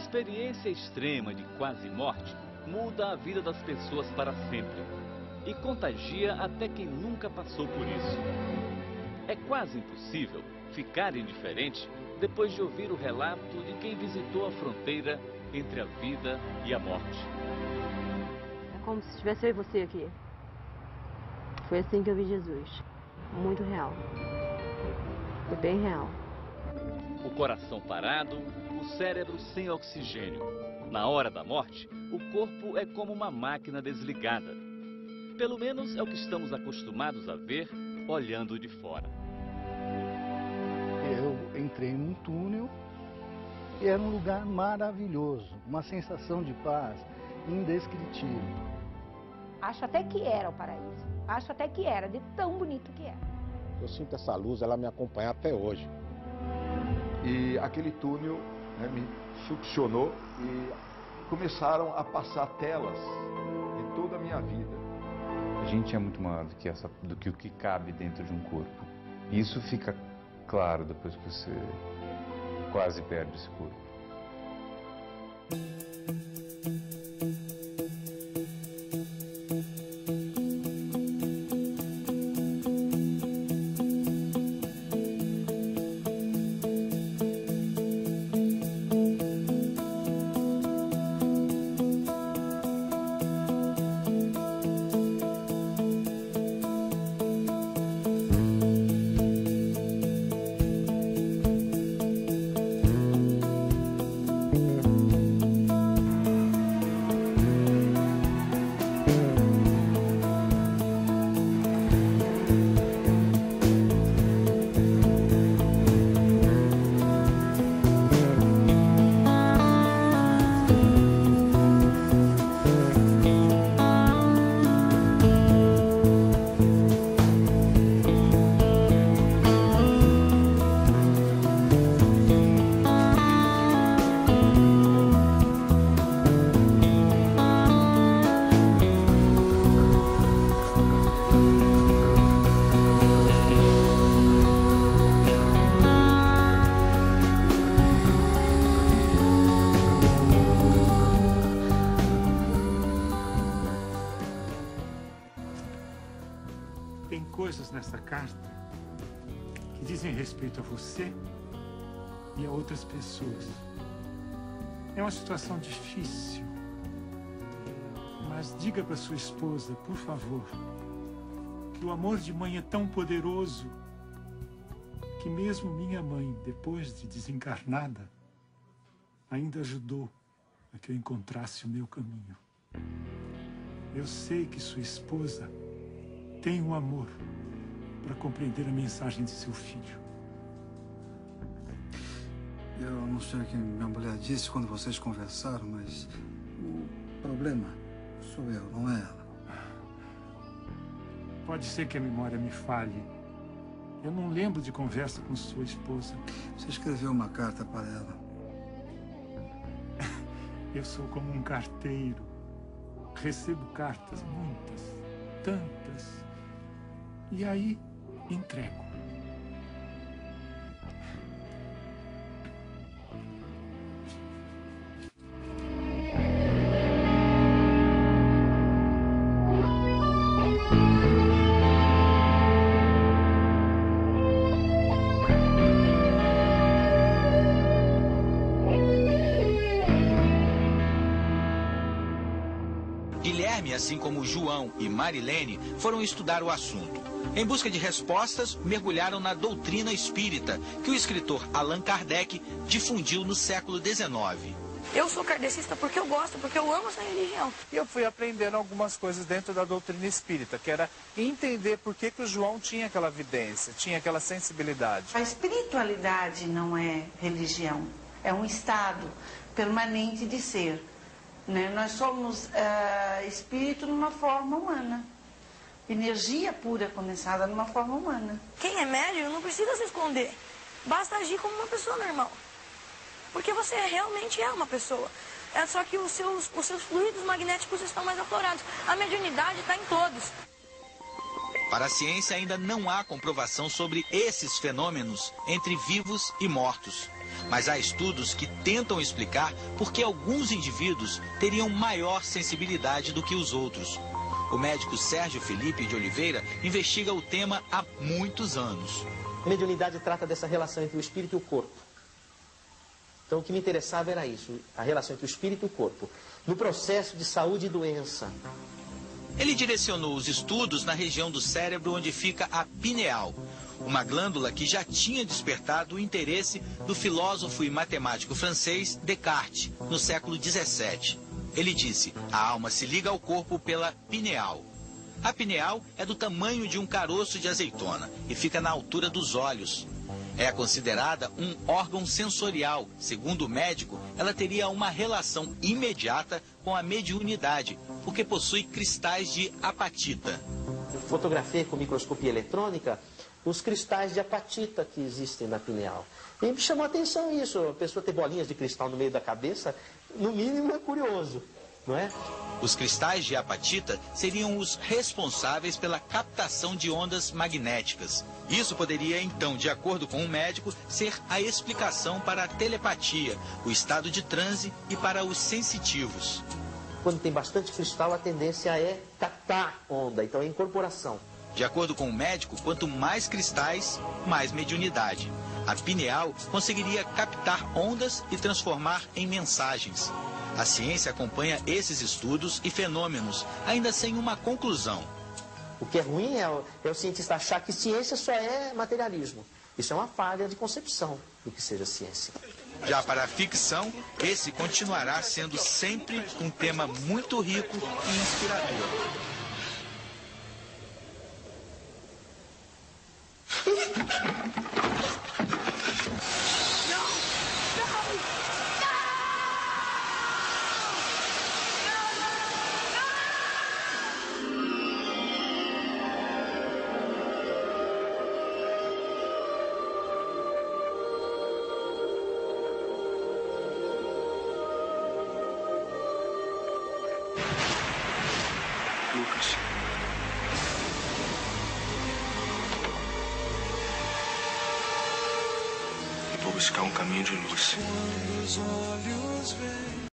experiência extrema de quase morte muda a vida das pessoas para sempre e contagia até quem nunca passou por isso. É quase impossível ficar indiferente depois de ouvir o relato de quem visitou a fronteira entre a vida e a morte. É como se tivesse eu e você aqui. Foi assim que eu vi Jesus. Muito real. Foi bem real. O coração parado, o cérebro sem oxigênio. Na hora da morte, o corpo é como uma máquina desligada. Pelo menos é o que estamos acostumados a ver olhando de fora. Eu entrei num túnel e era um lugar maravilhoso, uma sensação de paz indescritível. Acho até que era o paraíso. Acho até que era, de tão bonito que era. Eu sinto essa luz, ela me acompanha até hoje. E aquele túnel, né, me succionou e começaram a passar telas em toda a minha vida. A gente é muito maior do que o que cabe dentro de um corpo. E isso fica claro depois que você quase perde esse corpo. Tem coisas nessa carta que dizem respeito a você e a outras pessoas. É uma situação difícil, mas diga para sua esposa, por favor, que o amor de mãe é tão poderoso que mesmo minha mãe, depois de desencarnada, ainda ajudou a que eu encontrasse o meu caminho. Eu sei que sua esposa tem um amor para compreender a mensagem de seu filho. Eu não sei o que minha mulher disse quando vocês conversaram, mas o problema sou eu, não é ela. Pode ser que a memória me falhe. Eu não lembro de conversa com sua esposa. Você escreveu uma carta para ela. Eu sou como um carteiro. Recebo cartas, muitas, tantas. E aí, entrego. Guilherme, assim como João e Marilene, foram estudar o assunto. Em busca de respostas, mergulharam na doutrina espírita, que o escritor Allan Kardec difundiu no século XIX. Eu sou kardecista porque eu gosto, porque eu amo essa religião. E eu fui aprendendo algumas coisas dentro da doutrina espírita, que era entender por que o João tinha aquela vidência, tinha aquela sensibilidade. A espiritualidade não é religião, é um estado permanente de ser. Né? Nós somos espírito numa forma humana. Energia pura condensada numa forma humana. Quem é médium não precisa se esconder. Basta agir como uma pessoa normal. Porque você realmente é uma pessoa. É só que os seus fluidos magnéticos estão mais aflorados. A mediunidade está em todos. Para a ciência ainda não há comprovação sobre esses fenômenos entre vivos e mortos. Mas há estudos que tentam explicar por que alguns indivíduos teriam maior sensibilidade do que os outros. O médico Sérgio Felipe de Oliveira investiga o tema há muitos anos. A mediunidade trata dessa relação entre o espírito e o corpo. Então o que me interessava era isso, a relação entre o espírito e o corpo, no processo de saúde e doença. Ele direcionou os estudos na região do cérebro onde fica a pineal, uma glândula que já tinha despertado o interesse do filósofo e matemático francês Descartes, no século XVII. Ele disse: a alma se liga ao corpo pela pineal. A pineal é do tamanho de um caroço de azeitona e fica na altura dos olhos. É considerada um órgão sensorial. Segundo o médico, ela teria uma relação imediata com a mediunidade, porque possui cristais de apatita. Eu fotografei com microscopia eletrônica os cristais de apatita que existem na pineal. E me chamou a atenção isso, a pessoa ter bolinhas de cristal no meio da cabeça, no mínimo é curioso, não é? Os cristais de apatita seriam os responsáveis pela captação de ondas magnéticas. Isso poderia, então, de acordo com o médico, ser a explicação para a telepatia, o estado de transe e para os sensitivos. Quando tem bastante cristal, a tendência é captar onda, então é incorporação. De acordo com o médico, quanto mais cristais, mais mediunidade. A pineal conseguiria captar ondas e transformar em mensagens. A ciência acompanha esses estudos e fenômenos, ainda sem uma conclusão. O que é ruim é o cientista achar que ciência só é materialismo. Isso é uma falha de concepção do que seja ciência. Já para a ficção, esse continuará sendo sempre um tema muito rico e inspirador. Lucas. Vou buscar um caminho de luz.